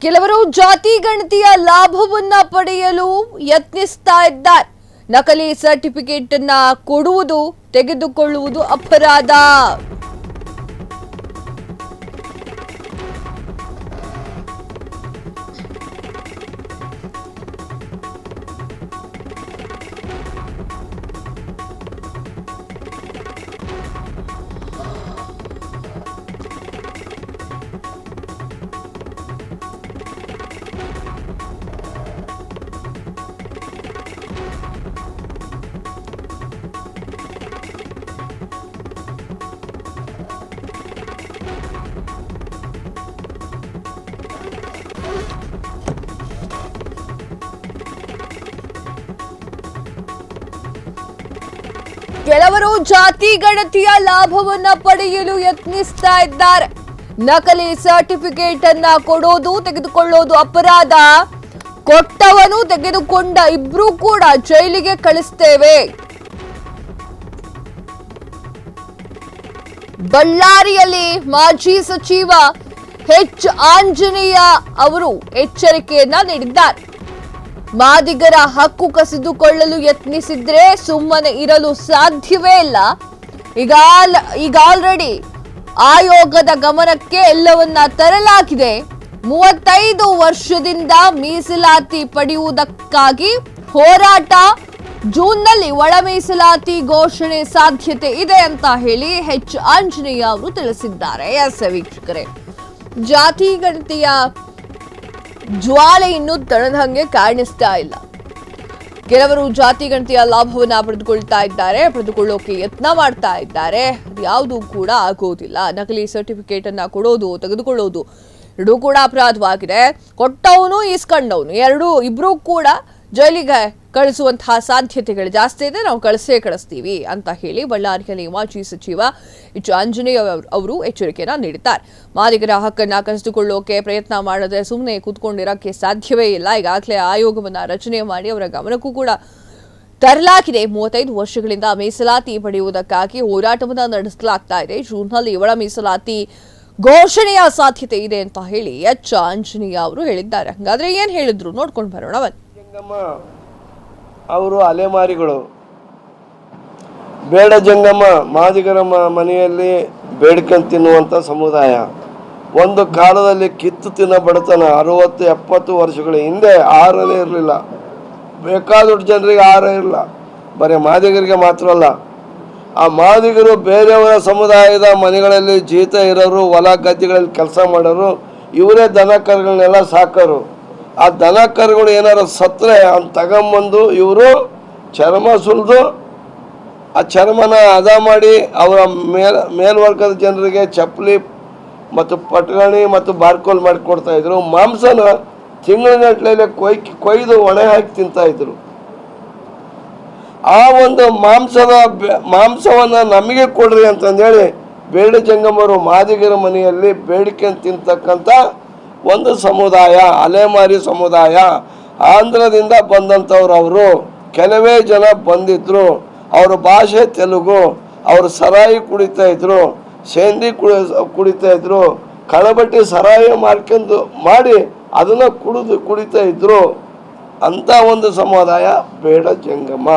ಕೆಲವರು ಜಾತಿ ಗಣತಿಯ ಲಾಭವನ್ನ ಪಡೆಯಲು ಯತ್ನಿಸ್ತಾ ಇದ್ದಾರೆ. ನಕಲಿ ಸರ್ಟಿಫಿಕೇಟ್ ಅನ್ನ ಕೊಡುವುದು ತೆಗೆದುಕೊಳ್ಳುವುದು ಅಪರಾಧ. ಕೆಲವರು ಜಾತಿ ಗಣತಿಯ ಲಾಭವನ್ನ ಪಡೆಯಲು ಯತ್ನಿಸ್ತಾ ಇದ್ದಾರೆ. ನಕಲಿ ಸರ್ಟಿಫಿಕೇಟ್ ಅನ್ನ ಕೊಡೋದು ತೆಗೆದುಕೊಳ್ಳೋದು ಅಪರಾಧ. ಕೊಟ್ಟವನು ತೆಗೆದುಕೊಂಡ ಇಬ್ರು ಕೂಡ ಜೈಲಿಗೆ ಕಳಿಸ್ತೇವೆ. ಬಳ್ಳಾರಿಯಲ್ಲಿ ಮಾಜಿ ಸಚಿವ ಎಚ್ ಆಂಜನೇಯ ಅವರು ಎಚ್ಚರಿಕೆಯನ್ನ ನೀಡಿದ್ದಾರೆ. ಮಾದಿಗರ ಹಕ್ಕು ಕಸಿದುಕೊಳ್ಳಲು ಯತ್ನಿಸಿದ್ರೆ ಸುಮ್ಮನೆ ಇರಲು ಸಾಧ್ಯವೇ ಇಲ್ಲ. ಈಗ ಆಲ್ರೆಡಿ ಆಯೋಗದ ಗಮನಕ್ಕೆ ಎಲ್ಲವನ್ನ ತರಲಾಗಿದೆ. 35 ವರ್ಷದಿಂದ ಮೀಸಲಾತಿ ಪಡೆಯುವುದಕ್ಕಾಗಿ ಹೋರಾಟ. ಜೂನ್ನಲ್ಲಿ ಒಳ ಮೀಸಲಾತಿ ಘೋಷಣೆ ಸಾಧ್ಯತೆ ಇದೆ ಅಂತ ಹೇಳಿ ಎಚ್ ಆಂಜನೇಯ ಅವರು ತಿಳಿಸಿದ್ದಾರೆ. ಎಸ್ ವೀಕ್ಷಕರೇ, ಜಾತಿ ಗಣತಿಯ ಜ್ವಾಲೆ ಇನ್ನೂ ತಣದಂಗೆ ಕಾಣಿಸ್ತಾ ಇಲ್ಲ. ಕೆಲವರು ಜಾತಿ ಗಣತಿಯ ಲಾಭವನ್ನ ಪಡೆದುಕೊಳ್ಳೋಕೆ ಯತ್ನ ಮಾಡ್ತಾ ಇದ್ದಾರೆ. ಯಾವುದು ಕೂಡ ಆಗೋದಿಲ್ಲ. ನಕಲಿ ಸರ್ಟಿಫಿಕೇಟ್ ಅನ್ನ ಕೊಡೋದು ತೆಗೆದುಕೊಳ್ಳೋದು ಎರಡೂ ಕೂಡ ಅಪರಾಧವಾಗಿದೆ. ಕೊಟ್ಟವನು ಇಸ್ಕೊಂಡವನು ಇಬ್ರು ಕೂಡ ಜೈಲಿಗೆ ಕಳಿಸುವಂತಹ ಸಾಧ್ಯತೆಗಳು ಜಾಸ್ತಿ ಇದೆ. ನಾವು ಕಳಿಸ್ತೀವಿ ಅಂತ ಹೇಳಿ ಬಳ್ಳಾರಿಯಲ್ಲಿ ಮಾಜಿ ಸಚಿವ ಎಚ್ ಆಂಜನೇಯ ಅವರು ಎಚ್ಚರಿಕೆಯನ್ನ ನೀಡಿದ್ದಾರೆ. ಮಾದಿಗರ ಹಕ್ಕನ್ನ ಕಸಿದುಕೊಳ್ಳೋಕೆ ಪ್ರಯತ್ನ ಮಾಡದೆ ಸುಮ್ಮನೆ ಕೂತ್ಕೊಂಡಿರೋಕ್ಕೆ ಸಾಧ್ಯವೇ ಇಲ್ಲ. ಈಗಾಗಲೇ ಆಯೋಗವನ್ನ ರಚನೆ ಮಾಡಿ ಅವರ ಗಮನಕ್ಕೂ ಕೂಡ ತರಲಾಗಿದೆ. 35 ವರ್ಷಗಳಿಂದ ಮೀಸಲಾತಿ ಪಡೆಯುವುದಕ್ಕಾಗಿ ಹೋರಾಟವನ್ನ ನಡೆಸಲಾಗ್ತಾ ಇದೆ. ಜೂನ್ನಲ್ಲಿ ಒಳ ಮೀಸಲಾತಿ ಘೋಷಣೆಯ ಸಾಧ್ಯತೆ ಇದೆ ಅಂತ ಹೇಳಿ ಎಚ್ ಆಂಜನೇಯ ಅವರು ಹೇಳಿದ್ದಾರೆ. ಹಾಗಾದ್ರೆ ಏನ್ ಹೇಳಿದ್ರು ನೋಡ್ಕೊಂಡು ಬರೋಣ ಬನ್ನಿ. ಅವರು ಅಲೆಮಾರಿಗಳು. ಬೇಡ ಜಂಗಮ್ಮ ಮಾದಿಗರ ಮನೆಯಲ್ಲಿ ಬೇಡ್ಕೊಂಡು ತಿನ್ನುವಂಥ ಸಮುದಾಯ. ಒಂದು ಕಾಲದಲ್ಲಿ ಕಿತ್ತು ತಿನ್ನ ಬಡತನ. 60-70 ವರ್ಷಗಳ ಹಿಂದೆ ಆಹಾರನೇ ಇರಲಿಲ್ಲ. ಬೇಕಾದಷ್ಟು ಜನರಿಗೆ ಆಹಾರ ಇರಲಿಲ್ಲ. ಬರೀ ಮಾದಿಗರಿಗೆ ಮಾತ್ರ ಅಲ್ಲ, ಆ ಮಾದಿಗರು ಬೇರೆಯವರ ಸಮುದಾಯದ ಮನೆಗಳಲ್ಲಿ ಜೀತ ಇರೋರು, ಹೊಲ ಗದ್ದೆಗಳಲ್ಲಿ ಕೆಲಸ ಮಾಡೋರು, ಇವರೇ ದನ ಕರುಗಳನ್ನೆಲ್ಲ ಸಾಕೋರು. ಆ ದನ ಕರುಗಳು ಏನಾರು ಸತ್ತರೆ ಅಂತ ತಗೊಂಬಂದು ಇವರು ಚರ್ಮ ಸುಲಿದು ಆ ಚರ್ಮನ ಹದ ಮಾಡಿ ಅವರ ಮೇಲ್ವರ್ಗದ ಜನರಿಗೆ ಚಪ್ಪಲಿ ಮತ್ತು ಪಟ್ಗಣಿ ಮತ್ತು ಬಾರ್ಕೋಲ್ ಮಾಡಿ ಕೊಡ್ತಾಯಿದ್ರು. ಮಾಂಸನ ತಿಂಗಳಿನಟ್ಲೆಲೆ ಕೊಯ್ದು ಒಣೆ ಹಾಕಿ ತಿಂತಾಯಿದ್ರು. ಆ ಒಂದು ಮಾಂಸವನ್ನು ನಮಗೆ ಕೊಡ್ರಿ ಅಂತಂದೇಳಿ ಬೇಡ ಜಂಗಮರು ಮಾದಿಗರ ಮನೆಯಲ್ಲಿ ಬೇಡಿಕೆ ತಿಂತಕ್ಕಂಥ ಒಂದು ಸಮುದಾಯ, ಅಲೆಮಾರಿ ಸಮುದಾಯ. ಆಂಧ್ರದಿಂದ ಬಂದಂಥವ್ರು ಅವರು. ಕೆಲವೇ ಜನ ಬಂದಿದ್ರು. ಅವ್ರ ಭಾಷೆ ತೆಲುಗು. ಅವರು ಸರಾಯಿ ಕುಡಿತಾ ಇದ್ರು, ಸೇಂದಿ ಕುಡಿತಾ ಇದ್ರು, ಕಳಬಟ್ಟಿ ಸರಾಯಿ ಮಾಡಿ ಅದನ್ನು ಕುಡಿತಾ ಇದ್ರು. ಅಂಥ ಒಂದು ಸಮುದಾಯ ಬೇಡ ಜಂಗಮ.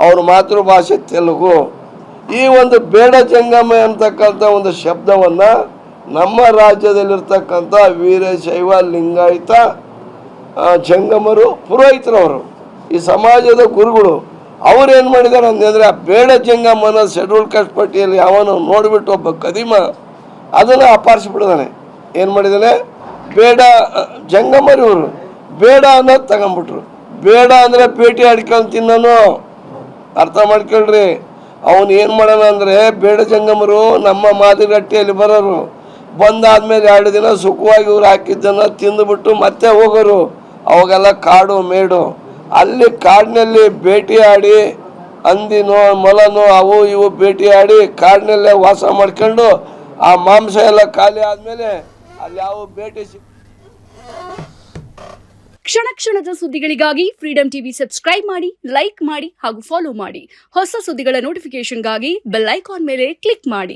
ಅವ್ರ ಮಾತೃಭಾಷೆ ತೆಲುಗು. ಈ ಒಂದು ಬೇಡ ಜಂಗಮ ಅಂತಕ್ಕಂಥ ಒಂದು ಶಬ್ದವನ್ನು ನಮ್ಮ ರಾಜ್ಯದಲ್ಲಿರ್ತಕ್ಕಂಥ ವೀರಶೈವ ಲಿಂಗಾಯತ ಜಂಗಮರು ಪುರೋಹಿತರವರು, ಈ ಸಮಾಜದ ಗುರುಗಳು ಅವ್ರೇನು ಮಾಡಿದ್ದಾರೆ ಅಂತಂದರೆ ಆ ಬೇಡ ಜಂಗಮನ ಶೆಡ್ಯೂಲ್ ಕಾಸ್ಟ್ ಪಟ್ಟಿಯಲ್ಲಿ ಅವನು ನೋಡಿಬಿಟ್ಟು ಒಬ್ಬ ಕದಿಮ ಅದನ್ನು ಅಪಾರಿಸಿಬಿಡ್ತಾನೆ. ಏನು ಮಾಡಿದ್ದಾನೆ? ಬೇಡ ಜಂಗಮರು ಇವರು ಬೇಡ ಅನ್ನೋದು ತಗೊಂಬಿಟ್ರು. ಬೇಡ ಅಂದರೆ ಪೇಟಿ ಅಡ್ಕೊಂಡು ತಿನ್ನೋನು. ಅರ್ಥ ಮಾಡ್ಕೊಳ್ರಿ. ಅವನು ಏನು ಮಾಡೋಣ ಅಂದರೆ ಬೇಡ ಜಂಗಮರು ನಮ್ಮ ಮಾದಿಗಟ್ಟಿಯಲ್ಲಿ ಬರೋರು. ಬಂದಾದ್ಮೇಲೆ 2 ದಿನ ಸುಖವಾಗಿ ಇವ್ರು ಹಾಕಿದ್ದನ್ನು ತಿಂದುಬಿಟ್ಟು ಮತ್ತೆ ಹೋಗೋರು. ಅವಾಗೆಲ್ಲ ಕಾಡು ಮೇಡು. ಅಲ್ಲಿ ಕಾಡಿನಲ್ಲಿ ಭೇಟಿಯಾಡಿ ಹಂದಿನೋ ಮೊಲನೋ ಅವು ಇವು ಭೇಟಿಯಾಡಿ ಕಾಡಿನಲ್ಲೇ ವಾಸ ಮಾಡ್ಕೊಂಡು ಆ ಮಾಂಸ ಎಲ್ಲ ಖಾಲಿ ಆದಮೇಲೆ ಅಲ್ಲಿ ಯಾವ ಭೇಟಿ ಕ್ಷಣ ಕ್ಷಣದ ಸುದ್ದಿಗಳಿಗಾಗಿ ಫ್ರೀಡಂ ಟಿವಿ ಸಬ್ಸ್ಕ್ರೈಬ್ ಮಾಡಿ, ಲೈಕ್ ಮಾಡಿ ಹಾಗೂ ಫಾಲೋ ಮಾಡಿ. ಹೊಸ ಸುದ್ದಿಗಳ ನೋಟಿಫಿಕೇಶನ್ಗಾಗಿ ಬೆಲ್ ಐಕಾನ್ ಮೇಲೆ ಕ್ಲಿಕ್ ಮಾಡಿ.